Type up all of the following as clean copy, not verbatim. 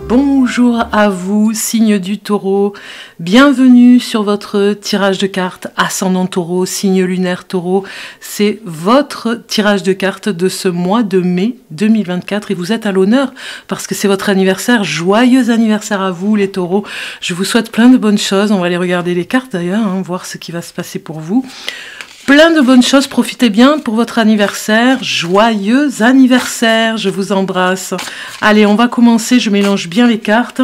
Bonjour à vous, signe du taureau. Bienvenue sur votre tirage de cartes ascendant taureau, signe lunaire taureau. C'est votre tirage de cartes de ce mois de mai 2024 et vous êtes à l'honneur parce que c'est votre anniversaire. Joyeux anniversaire à vous les taureaux. Je vous souhaite plein de bonnes choses. On va aller regarder les cartes d'ailleurs, voir ce qui va se passer pour vous. Plein de bonnes choses, profitez bien pour votre anniversaire. Joyeux anniversaire, je vous embrasse. Allez, on va commencer, je mélange bien les cartes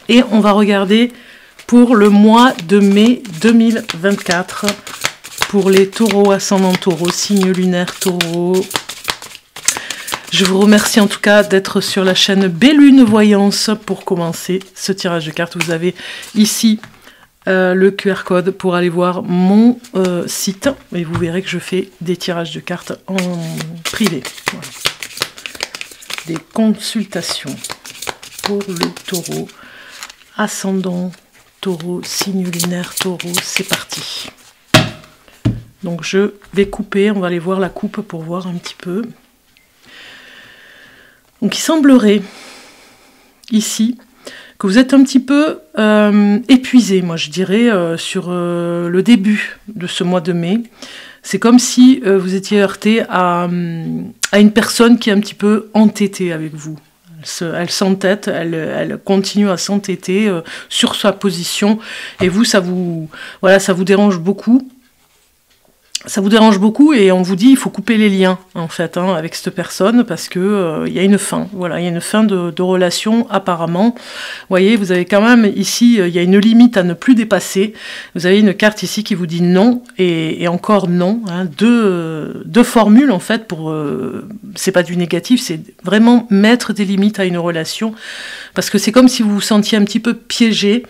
et on va regarder pour le mois de mai 2024 pour les taureaux, ascendant taureau, signe lunaire taureau. Je vous remercie en tout cas d'être sur la chaîne Bellune Voyance pour commencer ce tirage de cartes. Vous avez ici le QR code pour aller voir mon site et vous verrez que je fais des tirages de cartes en privé. Voilà. Des consultations pour le taureau, ascendant taureau, signe lunaire taureau, c'est parti. Donc je vais couper, on va aller voir la coupe pour voir un petit peu. Donc il semblerait ici que vous êtes un petit peu épuisé, moi je dirais, sur le début de ce mois de mai. C'est comme si vous étiez heurté à une personne qui est un petit peu entêtée avec vous. Elle s'entête, elle continue à s'entêter sur sa position. Et vous, ça vous dérange beaucoup. Ça vous dérange beaucoup et on vous dit il faut couper les liens en fait avec cette personne parce que y a une fin, voilà, il y a une fin de relation apparemment. Vous voyez, vous avez quand même ici, il y a une limite à ne plus dépasser. Vous avez une carte ici qui vous dit non et encore non, deux formules en fait pour, c'est pas du négatif, c'est vraiment mettre des limites à une relation parce que c'est comme si vous vous sentiez un petit peu piégé.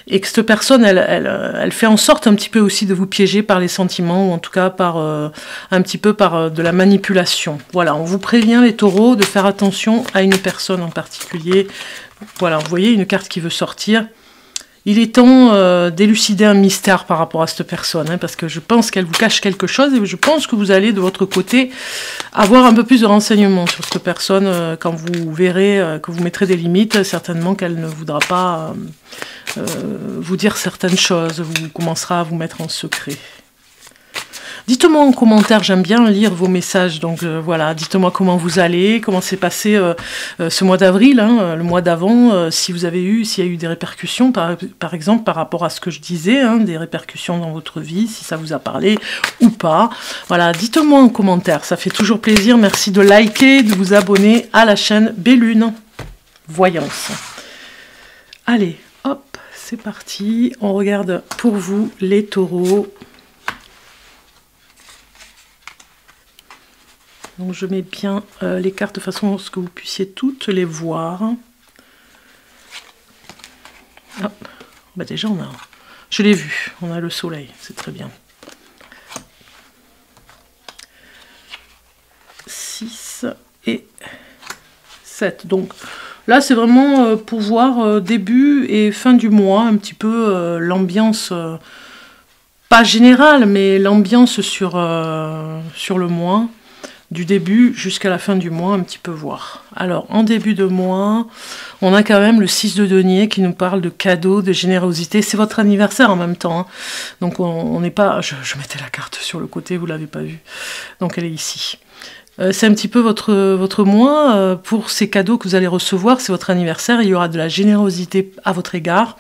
Et que cette personne, elle fait en sorte un petit peu aussi de vous piéger par les sentiments, ou en tout cas par un petit peu par de la manipulation. Voilà, on vous prévient les taureaux de faire attention à une personne en particulier. Voilà, vous voyez une carte qui veut sortir. Il est temps d'élucider un mystère par rapport à cette personne, parce que je pense qu'elle vous cache quelque chose, et je pense que vous allez de votre côté avoir un peu plus de renseignements sur cette personne quand vous verrez que vous mettrez des limites, certainement qu'elle ne voudra pas vous dire certaines choses, vous commencerez à vous mettre en secret. Dites-moi en commentaire, j'aime bien lire vos messages, donc voilà, dites-moi comment vous allez, comment s'est passé ce mois d'avril, le mois d'avant, s'il y a eu des répercussions, par exemple, par rapport à ce que je disais, des répercussions dans votre vie, si ça vous a parlé ou pas. Voilà, dites-moi en commentaire, ça fait toujours plaisir, merci de liker, de vous abonner à la chaîne Bellune Voyance. Allez, hop, c'est parti, on regarde pour vous les taureaux. Donc je mets bien les cartes de façon à ce que vous puissiez toutes les voir. Hop. Bah déjà je l'ai vu, on a le soleil, c'est très bien. 6 et 7. Donc là c'est vraiment pour voir début et fin du mois, un petit peu l'ambiance, pas générale, mais l'ambiance sur le mois. Du début jusqu'à la fin du mois, un petit peu voir. Alors, en début de mois, on a quand même le 6 de denier qui nous parle de cadeaux, de générosité. C'est votre anniversaire en même temps. Donc, on n'est pas... Je mettais la carte sur le côté, vous ne l'avez pas vue. Donc, elle est ici. C'est un petit peu votre mois pour ces cadeaux que vous allez recevoir. C'est votre anniversaire, il y aura de la générosité à votre égard.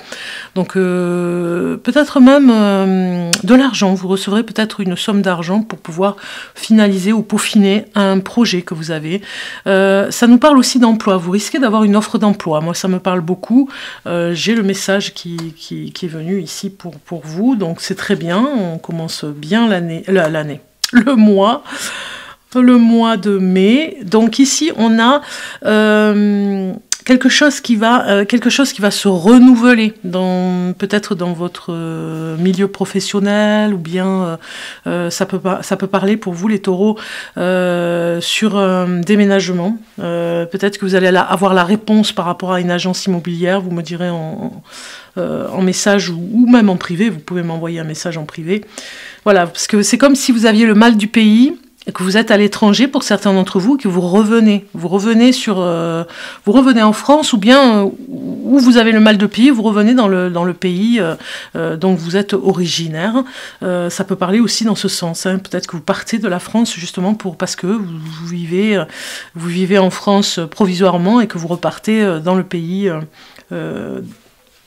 Donc peut-être même de l'argent. Vous recevrez peut-être une somme d'argent pour pouvoir finaliser ou peaufiner un projet que vous avez. Ça nous parle aussi d'emploi. Vous risquez d'avoir une offre d'emploi. Moi, ça me parle beaucoup. J'ai le message qui est venu ici pour vous. Donc c'est très bien. On commence bien le mois de mai. Donc ici on a quelque chose qui va se renouveler peut-être dans votre milieu professionnel ou bien ça peut parler pour vous les taureaux sur un déménagement. Peut-être que vous allez avoir la réponse par rapport à une agence immobilière. Vous me direz en message ou même en privé. Vous pouvez m'envoyer un message en privé. Voilà, parce que c'est comme si vous aviez le mal du pays que vous êtes à l'étranger pour certains d'entre vous, que vous revenez vous revenez en France, ou bien où vous avez le mal de pied, vous revenez dans le pays dont vous êtes originaire. Ça peut parler aussi dans ce sens, hein. Peut-être que vous partez de la France justement parce que vous vivez en France provisoirement et que vous repartez dans le pays.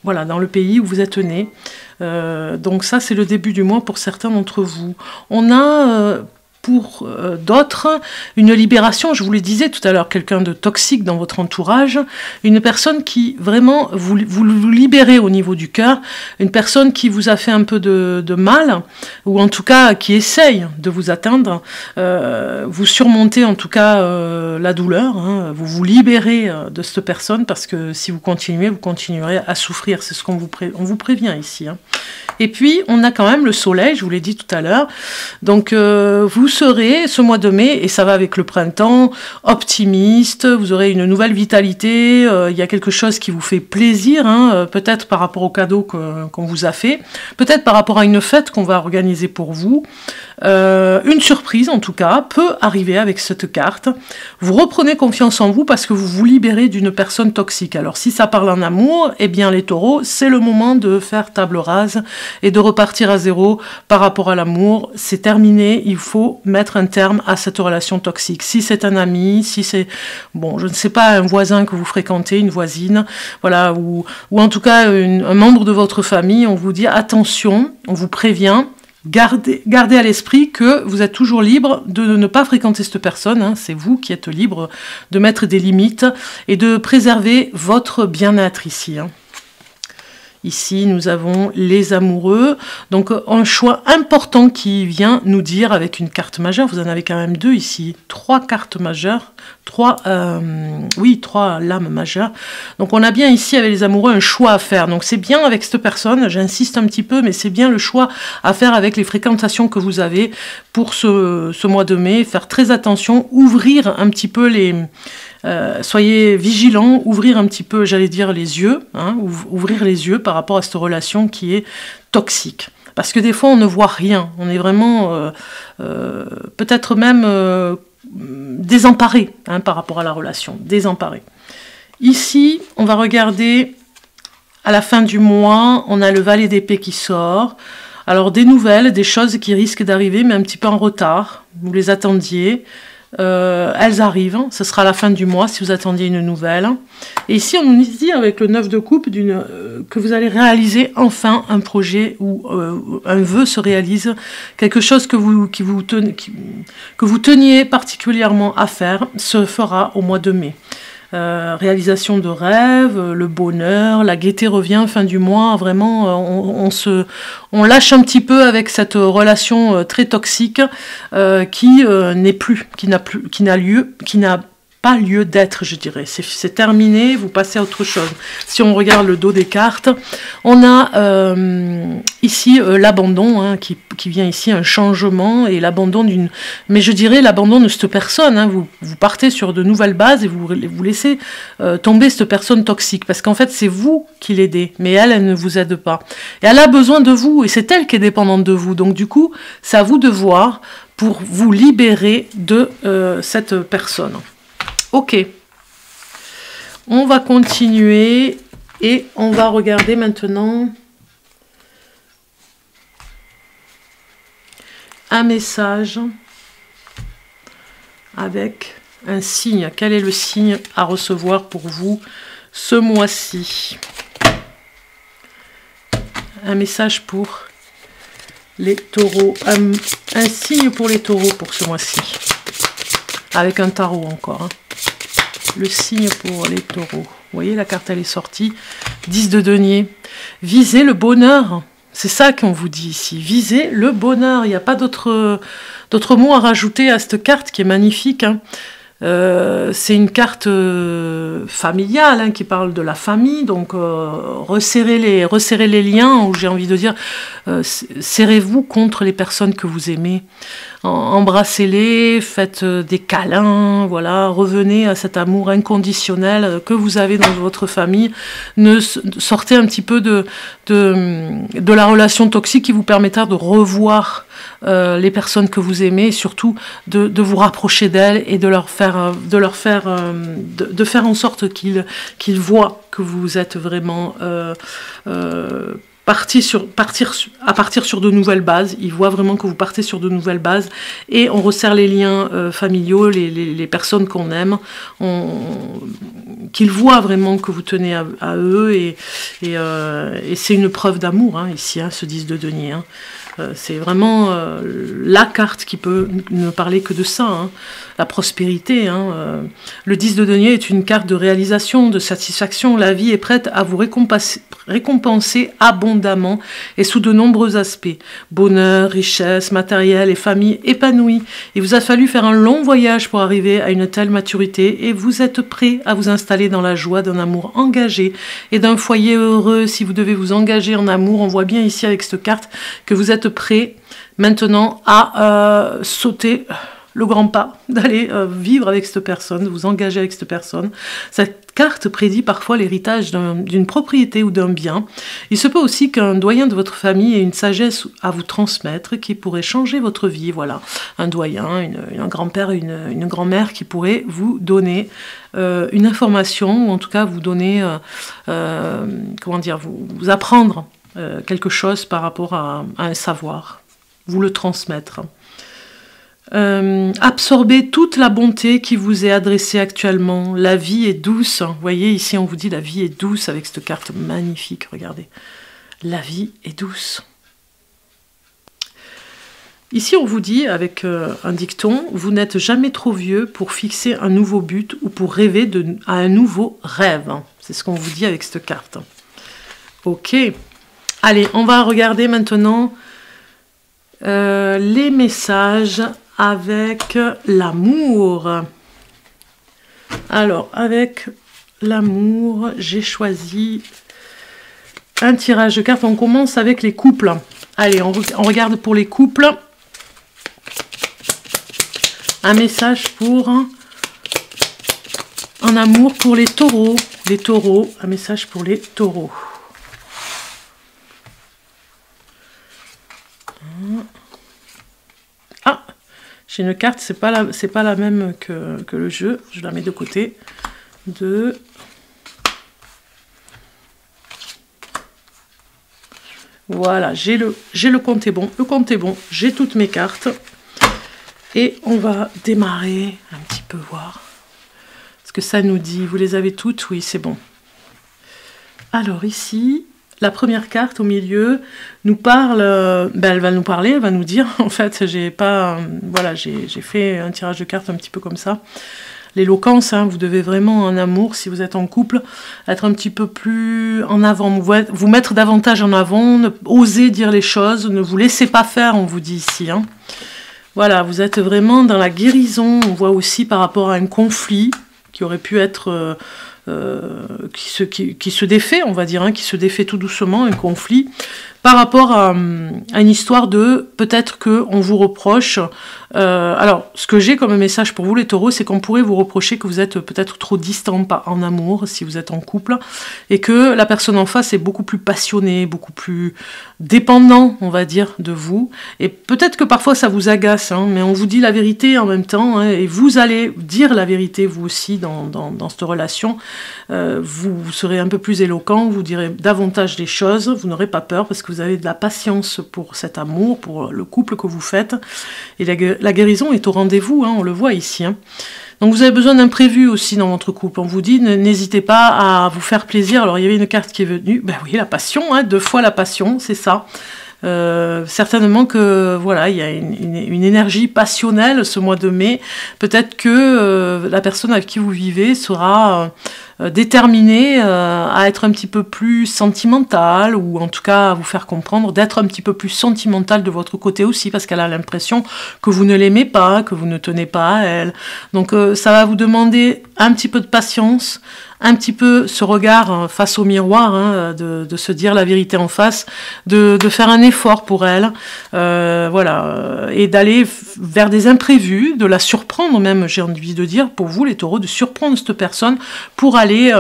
Voilà, dans le pays où vous êtes né. Donc ça, c'est le début du mois pour certains d'entre vous. On a pour d'autres une libération, je vous le disais tout à l'heure, quelqu'un de toxique dans votre entourage, une personne qui vraiment vous libérez au niveau du cœur, une personne qui vous a fait un peu de mal, ou en tout cas qui essaye de vous atteindre, vous surmontez en tout cas la douleur, hein, vous vous libérez de cette personne, parce que si vous continuerez à souffrir, c'est ce qu'on vous prévient ici, hein. Et puis, on a quand même le soleil, je vous l'ai dit tout à l'heure. Donc, vous serez, ce mois de mai, et ça va avec le printemps, optimiste, vous aurez une nouvelle vitalité, il y a quelque chose qui vous fait plaisir, hein, peut-être par rapport au cadeau qu'on vous a fait, peut-être par rapport à une fête qu'on va organiser pour vous. Une surprise, en tout cas, peut arriver avec cette carte. Vous reprenez confiance en vous parce que vous vous libérez d'une personne toxique. Alors, si ça parle en amour, eh bien, les taureaux, c'est le moment de faire table rase et de repartir à zéro par rapport à l'amour. C'est terminé, il faut mettre un terme à cette relation toxique. Si c'est un ami, si c'est, bon, je ne sais pas, un voisin que vous fréquentez, une voisine, voilà, ou en tout cas un membre de votre famille, on vous dit attention, on vous prévient. Gardez à l'esprit que vous êtes toujours libre de ne pas fréquenter cette personne, hein, c'est vous qui êtes libre de mettre des limites et de préserver votre bien-être ici, hein. Ici, nous avons les amoureux, donc un choix important qui vient nous dire avec une carte majeure, vous en avez quand même deux ici, 3 cartes majeures, 3 lames majeures. Donc on a bien ici avec les amoureux un choix à faire, donc c'est bien avec cette personne, j'insiste un petit peu, mais c'est bien le choix à faire avec les fréquentations que vous avez pour ce mois de mai, faire très attention, ouvrir un petit peu soyez vigilants, ouvrir un petit peu, j'allais dire, les yeux, hein, ouvrir les yeux par rapport à cette relation qui est toxique. Parce que des fois, on ne voit rien. On est vraiment, peut-être même désemparé, hein, par rapport à la relation. Désemparé. Ici, on va regarder, à la fin du mois, on a le valet d'épée qui sort. Alors, des nouvelles, des choses qui risquent d'arriver, mais un petit peu en retard. Vous les attendiez. Elles arrivent, ce sera la fin du mois si vous attendiez une nouvelle. Et ici on nous dit avec le 9 de coupe que vous allez réaliser enfin un projet ou un vœu se réalise, quelque chose que vous teniez particulièrement à faire se fera au mois de mai. Réalisation de rêves, le bonheur, la gaieté revient fin du mois, vraiment on lâche un petit peu avec cette relation très toxique qui n'a pas lieu d'être, je dirais. C'est terminé, vous passez à autre chose. Si on regarde le dos des cartes, on a ici l'abandon, hein, qui vient ici, un changement, et l'abandon d'une... Mais je dirais l'abandon de cette personne, hein, vous partez sur de nouvelles bases et vous laissez tomber cette personne toxique, parce qu'en fait c'est vous qui l'aidez, mais elle ne vous aide pas. Et elle a besoin de vous, et c'est elle qui est dépendante de vous, donc du coup, c'est à vous de voir pour vous libérer de cette personne. Ok, on va continuer et on va regarder maintenant un message avec un signe. Quel est le signe à recevoir pour vous ce mois-ci? Un message pour les taureaux, un signe pour les taureaux pour ce mois-ci, avec un tarot encore, hein. Le signe pour les taureaux. Vous voyez, la carte, elle est sortie. 10 de denier. Visez le bonheur. C'est ça qu'on vous dit ici. Visez le bonheur. Il n'y a pas d'autre mot à rajouter à cette carte qui est magnifique, hein. C'est une carte familiale, hein, qui parle de la famille. Donc, resserrez les liens, ou j'ai envie de dire, serrez-vous contre les personnes que vous aimez. embrassez-les, faites des câlins, voilà, revenez à cet amour inconditionnel que vous avez dans votre famille. Sortez un petit peu de la relation toxique qui vous permettra de revoir les personnes que vous aimez, et surtout de vous rapprocher d'elles et de faire en sorte qu'ils voient que vous êtes vraiment à partir sur de nouvelles bases. Ils voient vraiment que vous partez sur de nouvelles bases et on resserre les liens familiaux, les personnes qu'on aime, qu'ils voient vraiment que vous tenez à eux et c'est une preuve d'amour ici, ce 10 de denier. C'est vraiment la carte qui peut ne parler que de ça, la prospérité. Le 10 de denier est une carte de réalisation, de satisfaction. La vie est prête à vous récompenser abondamment et sous de nombreux aspects. Bonheur, richesse, matériel et famille épanouie. Il vous a fallu faire un long voyage pour arriver à une telle maturité et vous êtes prêt à vous installer dans la joie d'un amour engagé et d'un foyer heureux. Si vous devez vous engager en amour, on voit bien ici avec cette carte que vous êtes prêt maintenant à sauter le grand pas, d'aller vivre avec cette personne, vous engager avec cette personne. Cette carte prédit parfois l'héritage d'une propriété ou d'un bien. Il se peut aussi qu'un doyen de votre famille ait une sagesse à vous transmettre qui pourrait changer votre vie. Voilà, un doyen, un grand-père, une grand-mère qui pourrait vous donner une information, ou en tout cas vous donner, vous apprendre quelque chose par rapport à un savoir, vous le transmettre. Absorbez toute la bonté qui vous est adressée actuellement. La vie est douce. Vous voyez, ici, on vous dit la vie est douce avec cette carte magnifique. Regardez. La vie est douce. Ici, on vous dit, avec un dicton, vous n'êtes jamais trop vieux pour fixer un nouveau but ou pour rêver à un nouveau rêve. C'est ce qu'on vous dit avec cette carte. Ok. Allez, on va regarder maintenant les messages avec l'amour. Alors, avec l'amour, j'ai choisi un tirage de cartes. On commence avec les couples. Allez, on regarde pour les couples. Un message pour un amour pour les taureaux. Les taureaux, un message pour les taureaux. Ah, j'ai une carte, c'est pas la même que le jeu. Je la mets de côté. Voilà, j'ai le compte est bon. Le compte est bon. J'ai toutes mes cartes. Et on va démarrer un petit peu, voir ce que ça nous dit. Vous les avez toutes? Oui, c'est bon. Alors ici... La première carte au milieu nous parle, elle va nous parler, elle va nous dire, en fait, j'ai fait un tirage de cartes un petit peu comme ça. L'éloquence, vous devez vraiment en amour, si vous êtes en couple, être un petit peu plus en avant, vous mettre davantage en avant, oser dire les choses, ne vous laissez pas faire, on vous dit ici. Voilà, vous êtes vraiment dans la guérison, on voit aussi par rapport à un conflit qui aurait pu être... qui se défait, on va dire, qui se défait tout doucement, un conflit, par rapport à une histoire de peut-être qu'on vous reproche. Alors, ce que j'ai comme message pour vous, les taureaux, c'est qu'on pourrait vous reprocher que vous êtes peut-être trop distant en amour, si vous êtes en couple, et que la personne en face est beaucoup plus passionnée, beaucoup plus dépendant, on va dire, de vous. Et peut-être que parfois ça vous agace, mais on vous dit la vérité en même temps, et vous allez dire la vérité, vous aussi, dans cette relation. Vous serez un peu plus éloquent, vous direz davantage les choses, vous n'aurez pas peur, parce que vous avez de la patience pour cet amour, pour le couple que vous faites. Et la guérison est au rendez-vous, on le voit ici. Donc vous avez besoin d'imprévu aussi dans votre couple. On vous dit, n'hésitez pas à vous faire plaisir. Alors il y avait une carte qui est venue, ben oui, la passion, 2 fois la passion, c'est ça. Certainement que voilà, il y a une énergie passionnelle ce mois de mai. Peut-être que la personne avec qui vous vivez sera déterminée à être un petit peu plus sentimentale, ou en tout cas à vous faire comprendre d'être un petit peu plus sentimentale de votre côté aussi, parce qu'elle a l'impression que vous ne l'aimez pas, que vous ne tenez pas à elle. Donc ça va vous demander un petit peu de patience, un petit peu ce regard face au miroir, hein, de se dire la vérité en face, de faire un effort pour elle, voilà, et d'aller vers des imprévus, de la surprendre même, j'ai envie de dire, pour vous les taureaux, de surprendre cette personne pour aller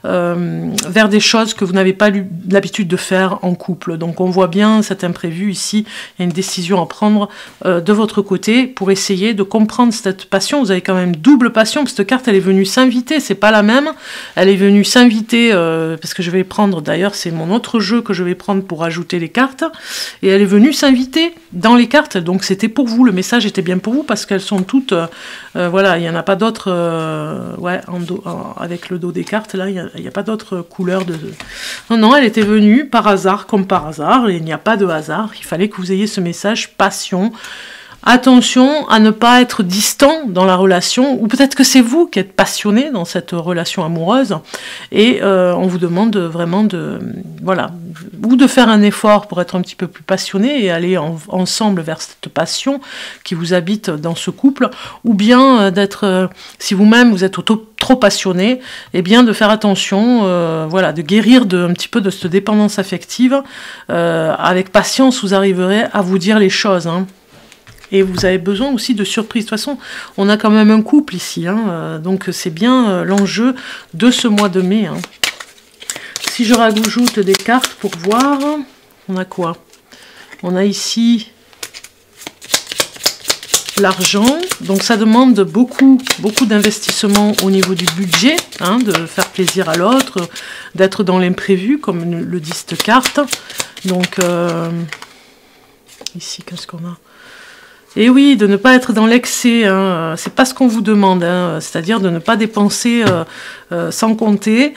vers des choses que vous n'avez pas l'habitude de faire en couple. Donc on voit bien cet imprévu ici, il y a une décision à prendre de votre côté pour essayer de comprendre cette passion. Vous avez quand même double passion, parce que cette carte elle est venue s'inviter, c'est pas la même, elle est venue s'inviter, parce que je vais prendre, d'ailleurs c'est mon autre jeu que je vais prendre pour ajouter les cartes, et elle est venue s'inviter dans les cartes, donc c'était pour vous, le message était bien pour vous, parce qu'elles sont toutes, voilà, il n'y en a pas d'autres, ouais, avec le dos des cartes, là, il n'y a pas d'autres couleurs de... Non, non, elle était venue par hasard, comme par hasard, et il n'y a pas de hasard, il fallait que vous ayez ce message passion. Attention à ne pas être distant dans la relation, ou peut-être que c'est vous qui êtes passionné dans cette relation amoureuse, et on vous demande vraiment de, voilà, ou de faire un effort pour être un petit peu plus passionné et aller ensemble vers cette passion qui vous habite dans ce couple, ou bien d'être, si vous-même vous êtes trop passionné, eh bien de faire attention, voilà, de guérir un petit peu de cette dépendance affective. Avec patience, vous arriverez à vous dire les choses, hein. Et vous avez besoin aussi de surprises. De toute façon, on a quand même un couple ici, hein, donc c'est bien l'enjeu de ce mois de mai, hein. Si je rajoute des cartes pour voir, on a quoi? On a ici l'argent, donc ça demande beaucoup d'investissement au niveau du budget, hein, de faire plaisir à l'autre, d'être dans l'imprévu, comme le dit cette carte. Donc, ici, qu'est-ce qu'on a? Et oui, de ne pas être dans l'excès, hein, c'est pas ce qu'on vous demande, hein, c'est-à-dire de ne pas dépenser sans compter,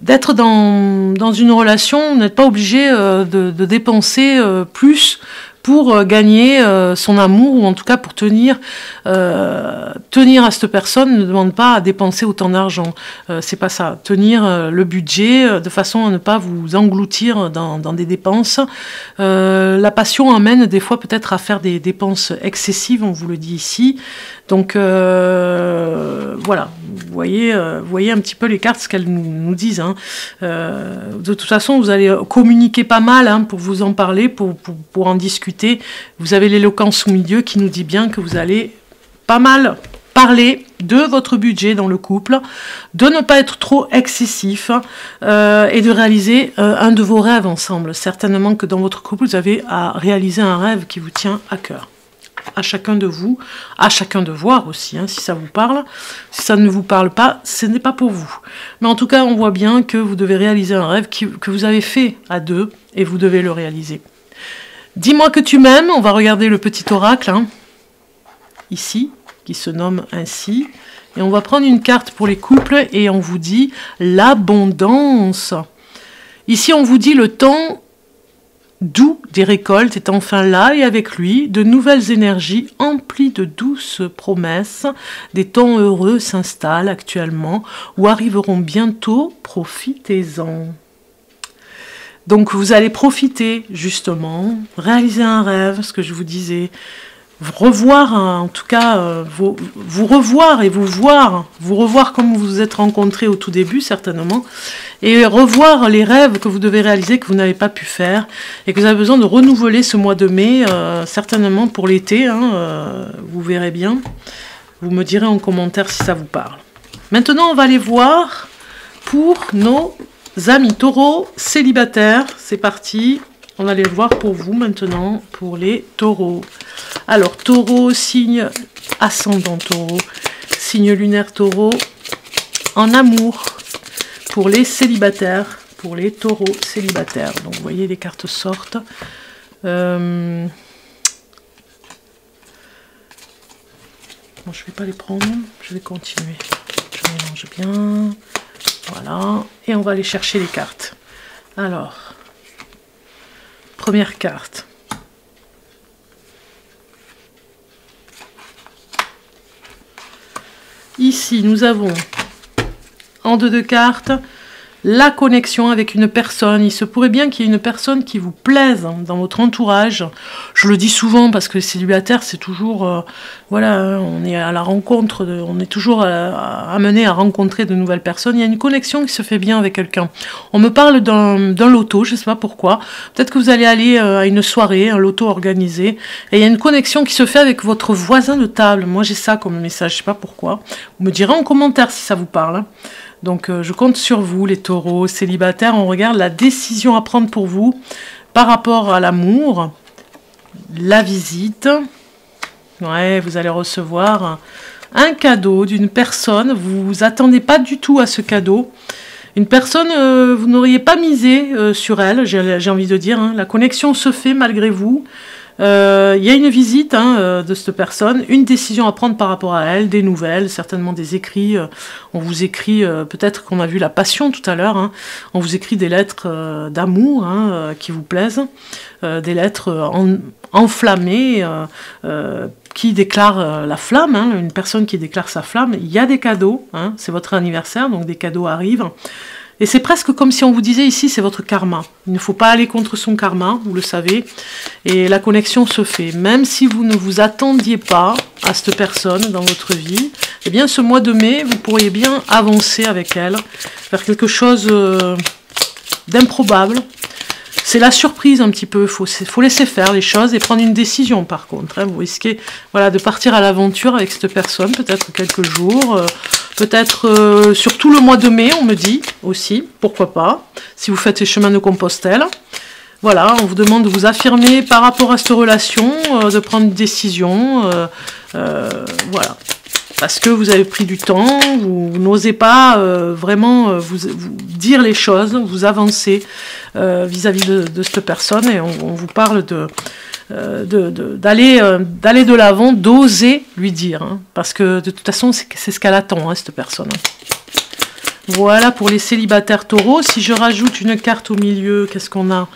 d'être dans une relation, vous n'êtes pas obligé de dépenser plus pour gagner son amour, ou en tout cas pour tenir à cette personne, ne demande pas à dépenser autant d'argent. C'est pas ça. Tenir le budget de façon à ne pas vous engloutir dans des dépenses. La passion amène des fois peut-être à faire des dépenses excessives, on vous le dit ici. Donc voilà, vous voyez un petit peu les cartes, ce qu'elles nous disent, hein. De toute façon, vous allez communiquer pas mal, hein, pour vous en parler, pour en discuter. Vous avez l'éloquence au milieu qui nous dit bien que vous allez pas mal parler de votre budget dans le couple, de ne pas être trop excessif, et de réaliser un de vos rêves ensemble. Certainement que dans votre couple, vous avez à réaliser un rêve qui vous tient à cœur. À chacun de vous, à chacun de voir aussi, hein, si ça vous parle. Si ça ne vous parle pas, ce n'est pas pour vous. Mais en tout cas, on voit bien que vous devez réaliser un rêve que vous avez fait à deux, et vous devez le réaliser. Dis-moi que tu m'aimes, on va regarder le petit oracle, hein, ici, qui se nomme ainsi. Et on va prendre une carte pour les couples, et on vous dit l'abondance. Ici, on vous dit le temps doux des récoltes est enfin là, et avec lui, de nouvelles énergies emplies de douces promesses. Des temps heureux s'installent actuellement, ou arriveront bientôt, profitez-en. Donc vous allez profiter, justement, réaliser un rêve, ce que je vous disais, revoir, en tout cas, vous revoir et vous revoir comme vous vous êtes rencontrés au tout début, certainement, et revoir les rêves que vous devez réaliser, que vous n'avez pas pu faire, et que vous avez besoin de renouveler ce mois de mai, certainement pour l'été, hein, vous verrez bien. Vous me direz en commentaire si ça vous parle. Maintenant, on va aller voir pour nos amis taureaux célibataires. C'est parti. On va aller voir pour vous maintenant, pour les taureaux. Alors, taureau, signe ascendant taureau, signe lunaire taureau, en amour, pour les célibataires, pour les taureaux célibataires. Donc, vous voyez, les cartes sortent. Bon, je ne vais pas les prendre, je vais continuer. Je mélange bien. Voilà. Et on va aller chercher les cartes. Alors, première carte. Ici, nous avons en deux de cartes la connexion avec une personne. Il se pourrait bien qu'il y ait une personne qui vous plaise dans votre entourage. Je le dis souvent parce que célibataire, c'est toujours... voilà, on est à la rencontre, on est toujours amené à rencontrer de nouvelles personnes. Il y a une connexion qui se fait bien avec quelqu'un. On me parle d'un loto, je ne sais pas pourquoi. Peut-être que vous allez aller à une soirée, un loto organisé, et il y a une connexion qui se fait avec votre voisin de table. Moi, j'ai ça comme message, je ne sais pas pourquoi. Vous me direz en commentaire si ça vous parle. Hein. Donc, je compte sur vous, les taureaux célibataires. On regarde la décision à prendre pour vous par rapport à l'amour, la visite. Ouais, vous allez recevoir un cadeau d'une personne. Vous vous attendez pas du tout à ce cadeau. Une personne, vous n'auriez pas misé sur elle, j'ai envie de dire. Hein. La connexion se fait malgré vous. Il y a une visite de cette personne, une décision à prendre par rapport à elle, des nouvelles, certainement des écrits. On vous écrit, peut-être qu'on a vu la passion tout à l'heure, hein, on vous écrit des lettres d'amour qui vous plaisent, des lettres enflammées qui déclarent la flamme, hein, une personne qui déclare sa flamme. Il y a des cadeaux, hein, c'est votre anniversaire, donc des cadeaux arrivent. Et c'est presque comme si on vous disait ici, c'est votre karma. Il ne faut pas aller contre son karma, vous le savez. Et la connexion se fait. Même si vous ne vous attendiez pas à cette personne dans votre vie, eh bien ce mois de mai, vous pourriez bien avancer avec elle, faire quelque chose d'improbable. C'est la surprise un petit peu, il faut laisser faire les choses et prendre une décision par contre. Hein. Vous risquez voilà, de partir à l'aventure avec cette personne, peut-être quelques jours, peut-être sur tout le mois de mai, on me dit aussi, pourquoi pas, si vous faites les chemins de Compostelle. Voilà, on vous demande de vous affirmer par rapport à cette relation, de prendre une décision, voilà. Parce que vous avez pris du temps, vous n'osez pas vraiment vous dire les choses, vous avancez vis-à-vis de cette personne et on vous parle d'aller de l'avant, d'oser lui dire. Hein, parce que de toute façon, c'est ce qu'elle attend, hein, cette personne. Voilà pour les célibataires taureaux. Si je rajoute une carte au milieu, qu'est-ce qu'on a ?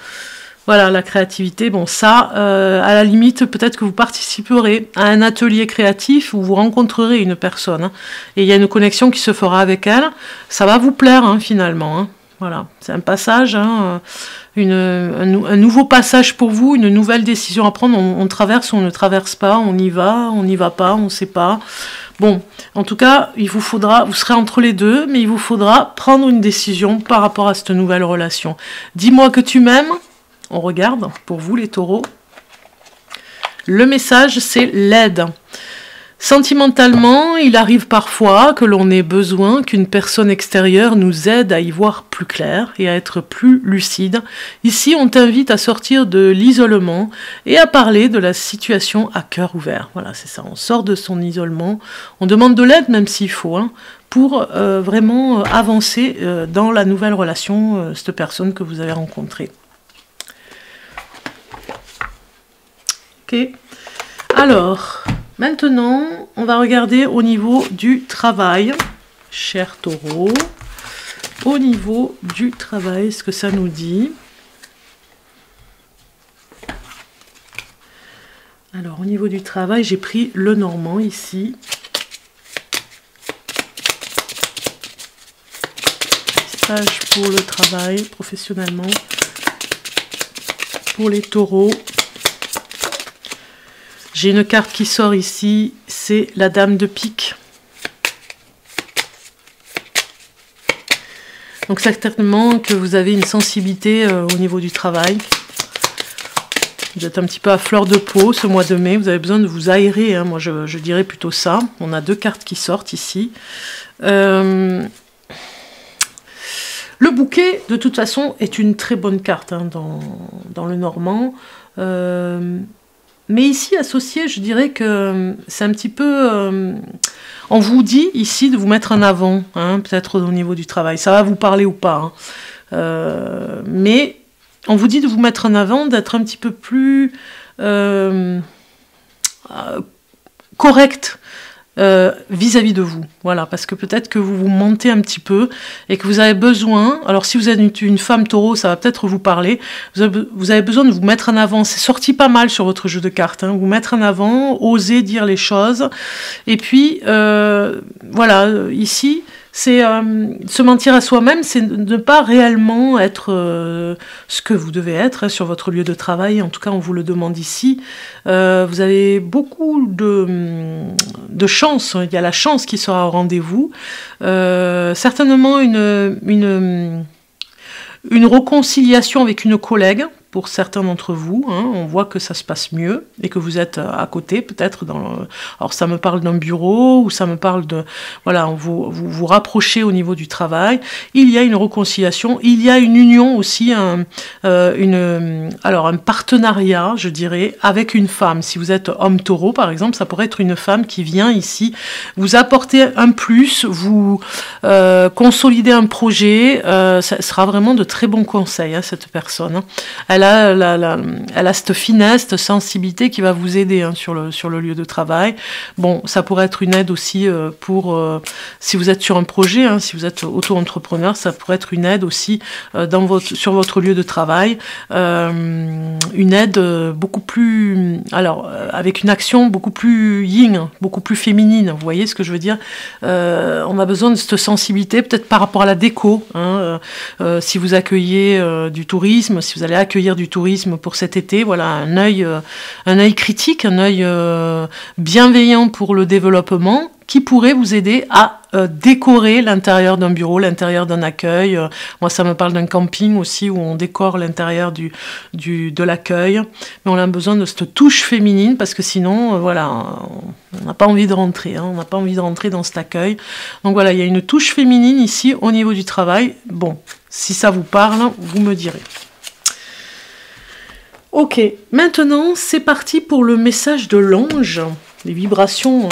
Voilà, la créativité, bon ça, à la limite, peut-être que vous participerez à un atelier créatif où vous rencontrerez une personne, hein, et il y a une connexion qui se fera avec elle, ça va vous plaire, hein, finalement, hein. Voilà, c'est un passage, hein, un nouveau passage pour vous, une nouvelle décision à prendre, on traverse ou on ne traverse pas, on n'y va pas, on ne sait pas. Bon, en tout cas, vous serez entre les deux, mais il vous faudra prendre une décision par rapport à cette nouvelle relation. Dis-moi que tu m'aimes. On regarde, pour vous les taureaux. Le message, c'est l'aide. Sentimentalement, il arrive parfois que l'on ait besoin qu'une personne extérieure nous aide à y voir plus clair et à être plus lucide. Ici, on t'invite à sortir de l'isolement et à parler de la situation à cœur ouvert. Voilà, c'est ça, on sort de son isolement. On demande de l'aide, même s'il faut, hein, pour vraiment avancer dans la nouvelle relation, cette personne que vous avez rencontrée. Ok, alors, maintenant, on va regarder au niveau du travail, cher taureau, au niveau du travail, ce que ça nous dit. Alors, au niveau du travail, j'ai pris le normand ici. Message pour le travail, professionnellement, pour les taureaux. J'ai une carte qui sort ici, c'est la dame de pique. Donc certainement que vous avez une sensibilité au niveau du travail. Vous êtes un petit peu à fleur de peau ce mois de mai, vous avez besoin de vous aérer, hein. Moi je dirais plutôt ça. On a deux cartes qui sortent ici. Le bouquet, de toute façon, est une très bonne carte, hein, dans le normand. Mais ici, associé, je dirais que c'est un petit peu... on vous dit ici de vous mettre en avant, hein, peut-être au niveau du travail. Ça va vous parler ou pas. Hein. Mais on vous dit de vous mettre en avant, d'être un petit peu plus correct vis-à-vis de vous. Voilà, parce que peut-être que vous vous mentez un petit peu et que vous avez besoin, alors si vous êtes une femme taureau, ça va peut-être vous parler, vous avez besoin de vous mettre en avant. C'est sorti pas mal sur votre jeu de cartes, hein, vous mettre en avant, oser dire les choses. Et puis, voilà, ici, C'est se mentir à soi-même, c'est ne pas réellement être ce que vous devez être hein, sur votre lieu de travail. En tout cas, on vous le demande ici. Vous avez beaucoup de chance. Il y a la chance qui sera au rendez-vous. Certainement une réconciliation avec une collègue. Pour certains d'entre vous, hein, on voit que ça se passe mieux et que vous êtes à côté, peut-être alors ça me parle d'un bureau ou ça me parle de... Voilà, vous rapprochez au niveau du travail. Il y a une réconciliation, il y a une union aussi, un partenariat, je dirais, avec une femme. Si vous êtes homme taureau, par exemple, ça pourrait être une femme qui vient ici vous apporter un plus, vous consolider un projet. Ça sera vraiment de très bons conseils, hein, cette personne. Elle a cette finesse, cette sensibilité qui va vous aider hein, sur le lieu de travail. Bon, ça pourrait être une aide aussi si vous êtes sur un projet, hein, si vous êtes auto-entrepreneur, ça pourrait être une aide aussi sur votre lieu de travail. Une aide beaucoup plus... avec une action beaucoup plus yin, beaucoup plus féminine. Vous voyez ce que je veux dire? On a besoin de cette sensibilité, peut-être par rapport à la déco. Hein, si vous accueillez du tourisme, si vous allez accueillir du tourisme pour cet été, voilà, un œil critique, un œil bienveillant pour le développement qui pourrait vous aider à décorer l'intérieur d'un bureau, l'intérieur d'un accueil. Moi, ça me parle d'un camping aussi où on décore l'intérieur de l'accueil. Mais on a besoin de cette touche féminine parce que sinon, voilà, on n'a pas envie de rentrer. Hein, on n'a pas envie de rentrer dans cet accueil. Donc voilà, il y a une touche féminine ici au niveau du travail. Bon, si ça vous parle, vous me direz. Ok, maintenant c'est parti pour le message de l'ange, les vibrations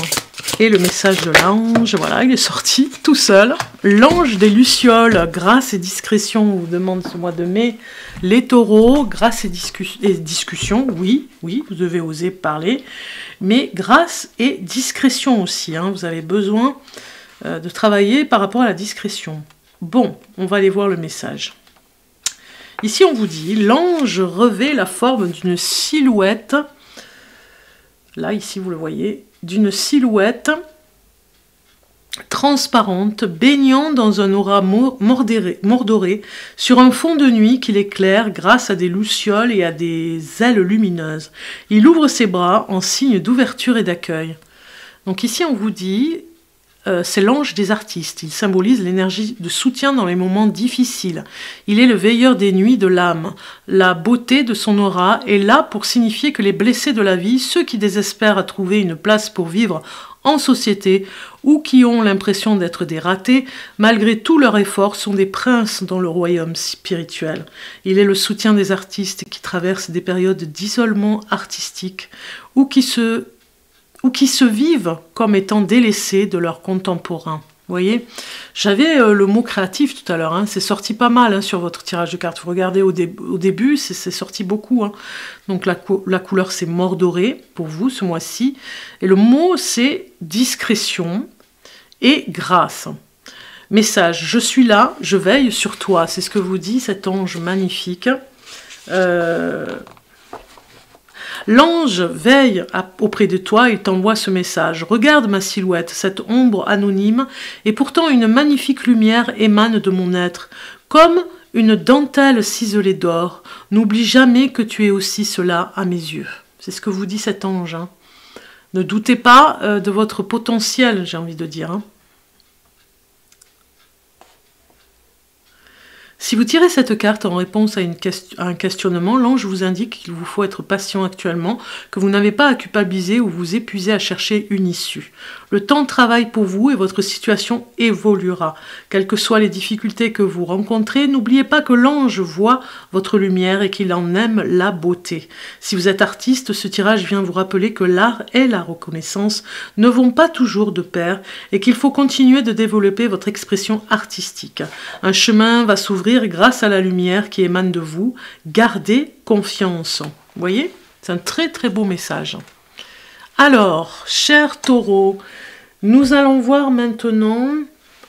et le message de l'ange. Voilà, il est sorti tout seul. L'ange des Lucioles, grâce et discrétion, on vous demande ce mois de mai. Les taureaux, grâce et discussion, oui, vous devez oser parler, mais grâce et discrétion aussi. Hein, vous avez besoin de travailler par rapport à la discrétion. Bon, on va aller voir le message. Ici, on vous dit, l'ange revêt la forme d'une silhouette, là, ici, vous le voyez, d'une silhouette transparente, baignant dans un aura mordoré, sur un fond de nuit qu'il éclaire grâce à des lucioles et à des ailes lumineuses. Il ouvre ses bras en signe d'ouverture et d'accueil. Donc ici, on vous dit... c'est l'ange des artistes, il symbolise l'énergie de soutien dans les moments difficiles. Il est le veilleur des nuits de l'âme. La beauté de son aura est là pour signifier que les blessés de la vie, ceux qui désespèrent à trouver une place pour vivre en société ou qui ont l'impression d'être des ratés, malgré tous leurs efforts, sont des princes dans le royaume spirituel. Il est le soutien des artistes qui traversent des périodes d'isolement artistique ou qui se vivent comme étant délaissés de leurs contemporains. Vous voyez, j'avais le mot créatif tout à l'heure, hein, c'est sorti pas mal hein, sur votre tirage de cartes. Vous regardez au début, c'est sorti beaucoup. Hein. Donc la couleur c'est mordoré pour vous ce mois-ci. Et le mot c'est discrétion et grâce. Message, je suis là, je veille sur toi. C'est ce que vous dit cet ange magnifique. L'ange veille auprès de toi et t'envoie ce message. Regarde ma silhouette, cette ombre anonyme, et pourtant une magnifique lumière émane de mon être, comme une dentelle ciselée d'or. N'oublie jamais que tu es aussi cela à mes yeux. C'est ce que vous dit cet ange. Hein. Ne doutez pas de votre potentiel, j'ai envie de dire. Hein. Si vous tirez cette carte en réponse à un questionnement, l'ange vous indique qu'il vous faut être patient actuellement, que vous n'avez pas à culpabiliser ou vous épuiser à chercher une issue. Le temps travaille pour vous et votre situation évoluera. Quelles que soient les difficultés que vous rencontrez, n'oubliez pas que l'ange voit votre lumière et qu'il en aime la beauté. Si vous êtes artiste, ce tirage vient vous rappeler que l'art et la reconnaissance ne vont pas toujours de pair et qu'il faut continuer de développer votre expression artistique. Un chemin va s'ouvrir grâce à la lumière qui émane de vous. Gardez confiance. Vous voyez? C'est un très très beau message. Alors, chers taureaux, nous allons voir maintenant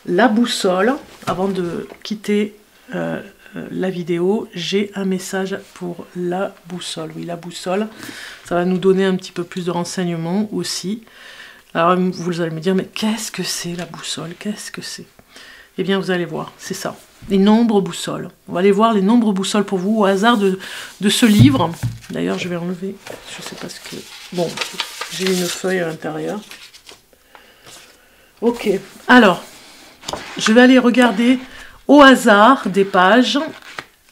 la boussole. Avant de quitter la vidéo, j'ai un message pour la boussole. Oui, la boussole, ça va nous donner un petit peu plus de renseignements aussi. Alors, vous allez me dire, mais qu'est-ce que c'est la boussole? Qu'est-ce que c'est? Eh bien, vous allez voir, c'est ça. Les nombres boussoles. On va aller voir les nombres boussoles pour vous au hasard de ce livre. D'ailleurs, je vais enlever, je sais pas ce que... Bon, j'ai une feuille à l'intérieur. Ok, alors, je vais aller regarder au hasard des pages.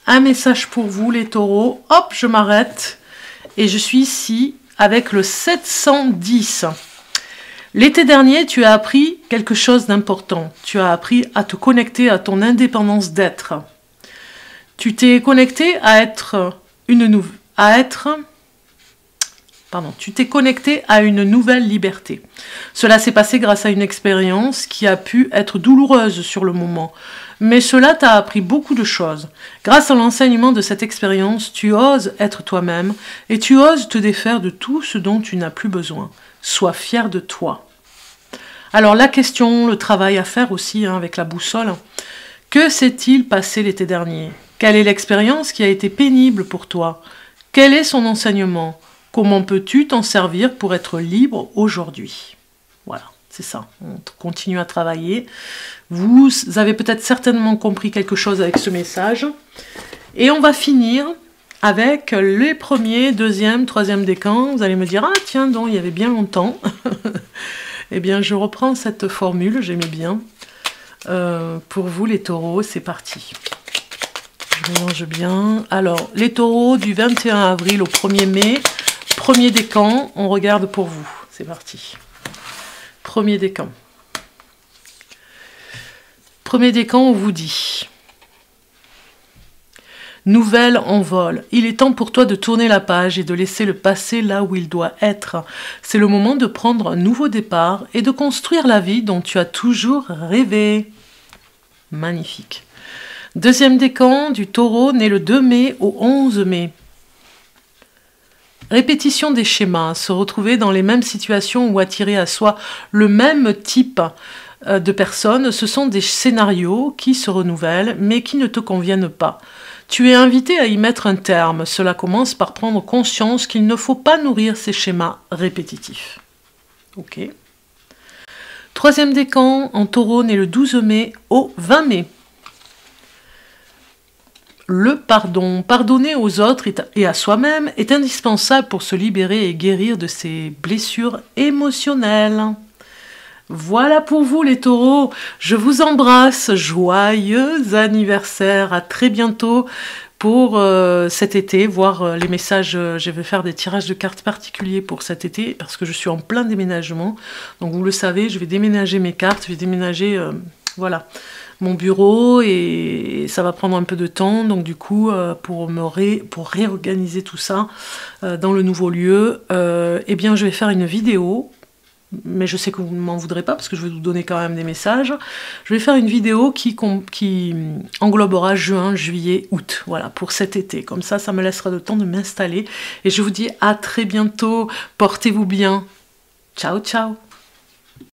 Un message pour vous, les taureaux. Hop, je m'arrête. Et je suis ici avec le 710. L'été dernier, tu as appris quelque chose d'important. Tu as appris à te connecter à ton indépendance d'être. Tu t'es connecté à être tu t'es connecté à une nouvelle liberté. Cela s'est passé grâce à une expérience qui a pu être douloureuse sur le moment. Mais cela t'a appris beaucoup de choses. Grâce à l'enseignement de cette expérience, tu oses être toi-même et tu oses te défaire de tout ce dont tu n'as plus besoin. Sois fier de toi. Alors la question, le travail à faire aussi avec la boussole. Que s'est-il passé l'été dernier? Quelle est l'expérience qui a été pénible pour toi? Quel est son enseignement? Comment peux-tu t'en servir pour être libre aujourd'hui? Voilà, c'est ça. On continue à travailler. Vous avez peut-être certainement compris quelque chose avec ce message. Et on va finir avec les premiers, deuxième, troisième décans. Vous allez me dire, ah tiens donc, il y avait bien longtemps. Eh bien, je reprends cette formule, j'aimais bien. Pour vous, les taureaux, c'est parti. Je mélange bien. Alors, les taureaux du 21 avril au 1er mai. Premier décan, on regarde pour vous. C'est parti. Premier décan. Premier décan, on vous dit... Nouvelle en vol. Il est temps pour toi de tourner la page et de laisser le passé là où il doit être. C'est le moment de prendre un nouveau départ et de construire la vie dont tu as toujours rêvé. Magnifique. Deuxième décan du taureau, né le 2 mai au 11 mai. Répétition des schémas, se retrouver dans les mêmes situations ou attirer à soi le même type de personnes, ce sont des scénarios qui se renouvellent mais qui ne te conviennent pas. Tu es invité à y mettre un terme. Cela commence par prendre conscience qu'il ne faut pas nourrir ces schémas répétitifs. Ok. Troisième décan, en taureau, né le 12 mai au 20 mai. Le pardon. Pardonner aux autres et à soi-même est indispensable pour se libérer et guérir de ses blessures émotionnelles. Voilà pour vous les taureaux, je vous embrasse, joyeux anniversaire, à très bientôt pour cet été, voir les messages, je vais faire des tirages de cartes particuliers pour cet été, parce que je suis en plein déménagement, donc vous le savez, je vais déménager mes cartes, je vais déménager, voilà, mon bureau, et ça va prendre un peu de temps, donc du coup, pour réorganiser tout ça dans le nouveau lieu, eh bien je vais faire une vidéo, mais je sais que vous ne m'en voudrez pas parce que je vais vous donner quand même des messages. Je vais faire une vidéo qui englobera juin, juillet, août, voilà, pour cet été. Comme ça, ça me laissera le temps de m'installer. Et je vous dis à très bientôt. Portez-vous bien. Ciao, ciao.